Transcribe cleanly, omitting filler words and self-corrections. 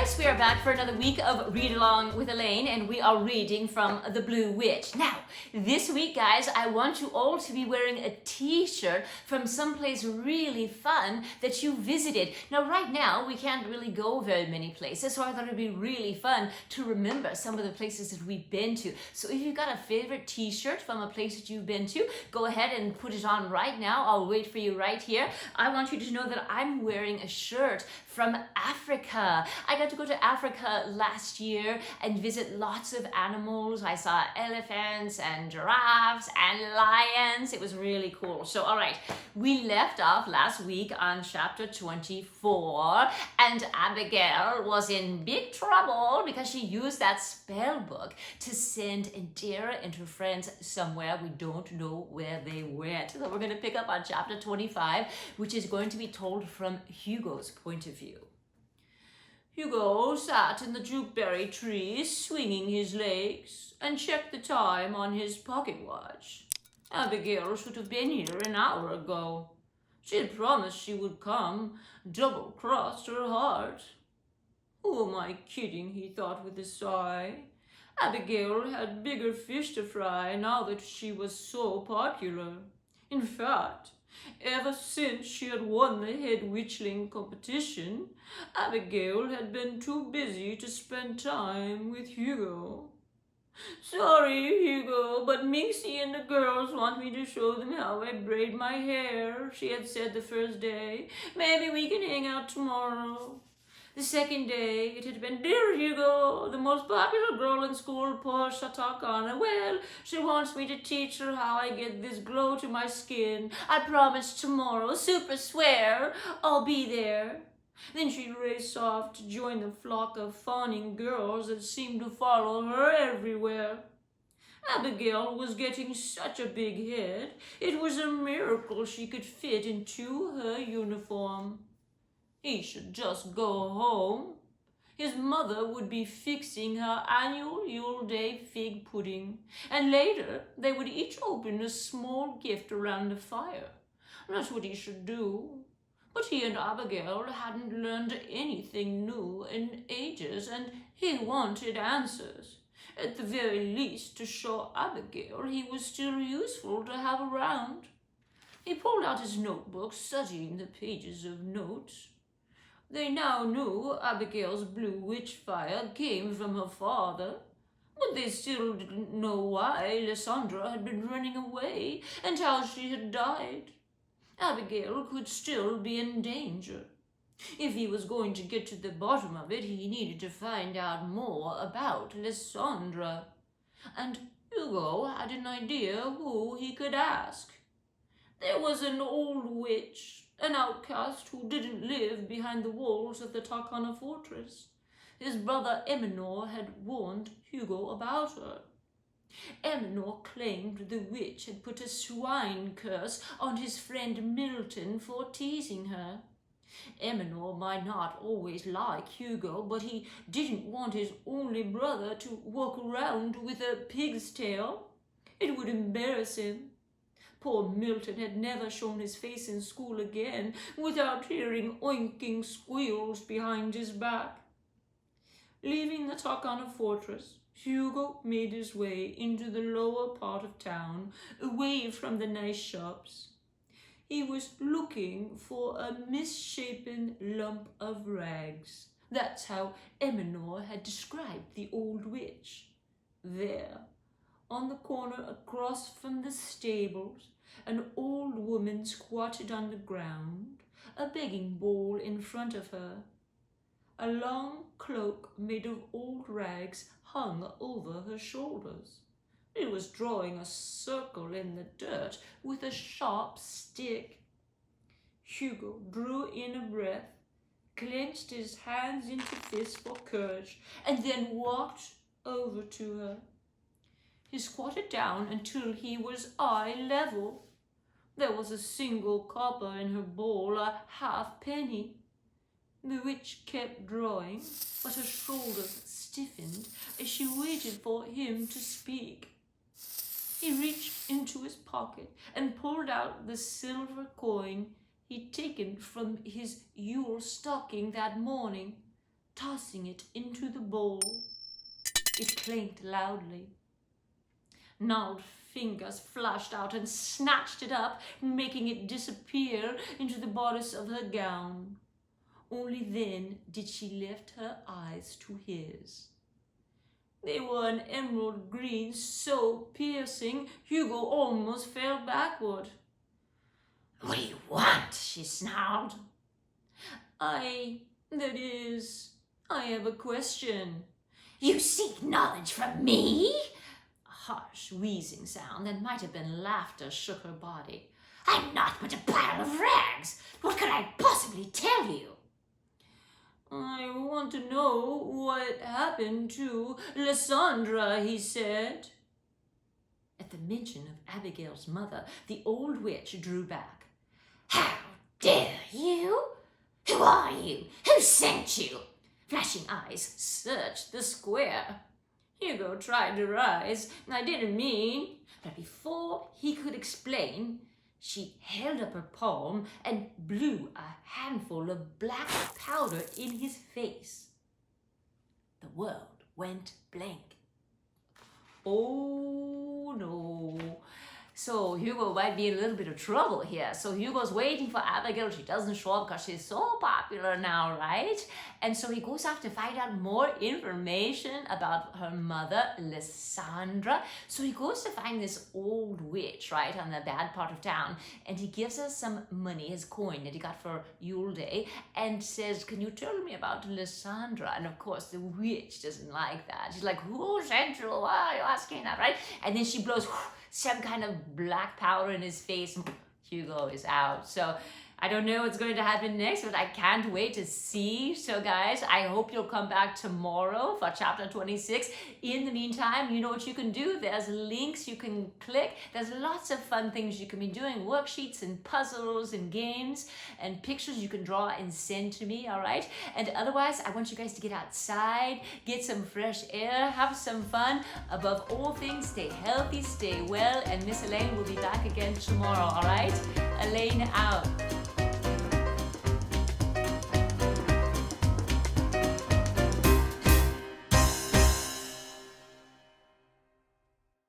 guys, we are back for another week of Read Along with Alane, and we are reading from The Blue Witch. Now, this week, guys, I want you all to be wearing a t-shirt from someplace really fun that you visited. Now, right now, we can't really go very many places, so I thought it'd be really fun to remember some of the places that we've been to. So if you've got a favorite t-shirt from a place that you've been to, go ahead and put it on right now. I'll wait for you right here. I want you to know that I'm wearing a shirt from Africa. I got to go to Africa last year and visit lots of animals. I saw elephants and giraffes and lions. It was really cool. So, all right, we left off last week on chapter 24, and Abigail was in big trouble because she used that spell book to send Indira and her friends somewhere. We don't know where they went. So we're going to pick up on chapter 25, which is going to be told from Hugo's point of view. Hugo sat in the jukeberry tree, swinging his legs, and checked the time on his pocket watch. Abigail should have been here an hour ago. She had promised she would come, double-crossed her heart. Who am I kidding, he thought with a sigh. Abigail had bigger fish to fry now that she was so popular. In fact, ever since she had won the head witchling competition, Abigail had been too busy to spend time with Hugo. Sorry, Hugo, but Minxie and the girls want me to show them how I braid my hair, she had said the first day. Maybe we can hang out tomorrow. The second day, it had been, Dear Hugo, the most popular girl in school, poor Shatakana. Well, she wants me to teach her how I get this glow to my skin. I promise tomorrow, super swear, I'll be there. Then she raced off to join the flock of fawning girls that seemed to follow her everywhere. Abigail was getting such a big head, it was a miracle she could fit into her uniform. He should just go home. His mother would be fixing her annual Yule Day fig pudding, and later they would each open a small gift around the fire. That's what he should do. But he and Abigail hadn't learned anything new in ages, and he wanted answers. At the very least, to show Abigail he was still useful to have around. He pulled out his notebook, studying the pages of notes. They now knew Abigail's blue witch fire came from her father, but they still didn't know why Lysandra had been running away and how she had died. Abigail could still be in danger. If he was going to get to the bottom of it, he needed to find out more about Lysandra. And Hugo had an idea who he could ask. There was an old witch, an outcast who didn't live behind the walls of the Takana fortress. His brother Eminor had warned Hugo about her. Eminor claimed the witch had put a swine curse on his friend Milton for teasing her. Eminor might not always like Hugo, but he didn't want his only brother to walk around with a pig's tail. It would embarrass him. Poor Milton had never shown his face in school again without hearing oinking squeals behind his back. Leaving the Takana fortress, Hugo made his way into the lower part of town, away from the nice shops. He was looking for a misshapen lump of rags. That's how Eminor had described the old witch. There, on the corner across from the stables, an old woman squatted on the ground, a begging bowl in front of her. A long cloak made of old rags hung over her shoulders. It was drawing a circle in the dirt with a sharp stick. Hugo drew in a breath, clenched his hands into fists for courage, and then walked over to her. He squatted down until he was eye level. There was a single copper in her bowl, a half-penny. The witch kept drawing, but her shoulders stiffened as she waited for him to speak. He reached into his pocket and pulled out the silver coin he'd taken from his Yule stocking that morning, tossing it into the bowl. It clanked loudly. Gnarled fingers flashed out and snatched it up, making it disappear into the bodice of her gown. Only then did she lift her eyes to his. They were an emerald green so piercing, Hugo almost fell backward. "What do you want?" she snarled. I have a question." "You seek knowledge from me?" A harsh, wheezing sound that might have been laughter shook her body. "I'm not but a pile of rags. What could I possibly tell you?" "I want to know what happened to Lysandra," he said. At the mention of Abigail's mother, the old witch drew back. "How dare you? Who are you? Who sent you?" Flashing eyes searched the square. Hugo tried to rise. "I didn't mean..." But before he could explain, she held up her palm and blew a handful of black powder in his face. The world went blank. Oh no. So Hugo might be in a little bit of trouble here. So Hugo's waiting for Abigail. She doesn't show up because she's so popular now, right? And so he goes off to find out more information about her mother, Lysandra. So he goes to find this old witch, right, on the bad part of town. And he gives her some money, his coin that he got for Yule Day, and says, "Can you tell me about Lysandra?" And of course, the witch doesn't like that. She's like, "Who sent you? Why are you asking that, right?" And then she blows some kind of black powder in his face. Hugo is out. So I don't know what's going to happen next, but I can't wait to see. So guys, I hope you'll come back tomorrow for chapter 26. In the meantime, you know what you can do. There's links you can click. There's lots of fun things you can be doing. Worksheets and puzzles and games and pictures you can draw and send to me, all right? And otherwise, I want you guys to get outside, get some fresh air, have some fun. Above all things, stay healthy, stay well, and Miss Alane will be back again tomorrow, all right? Alane out.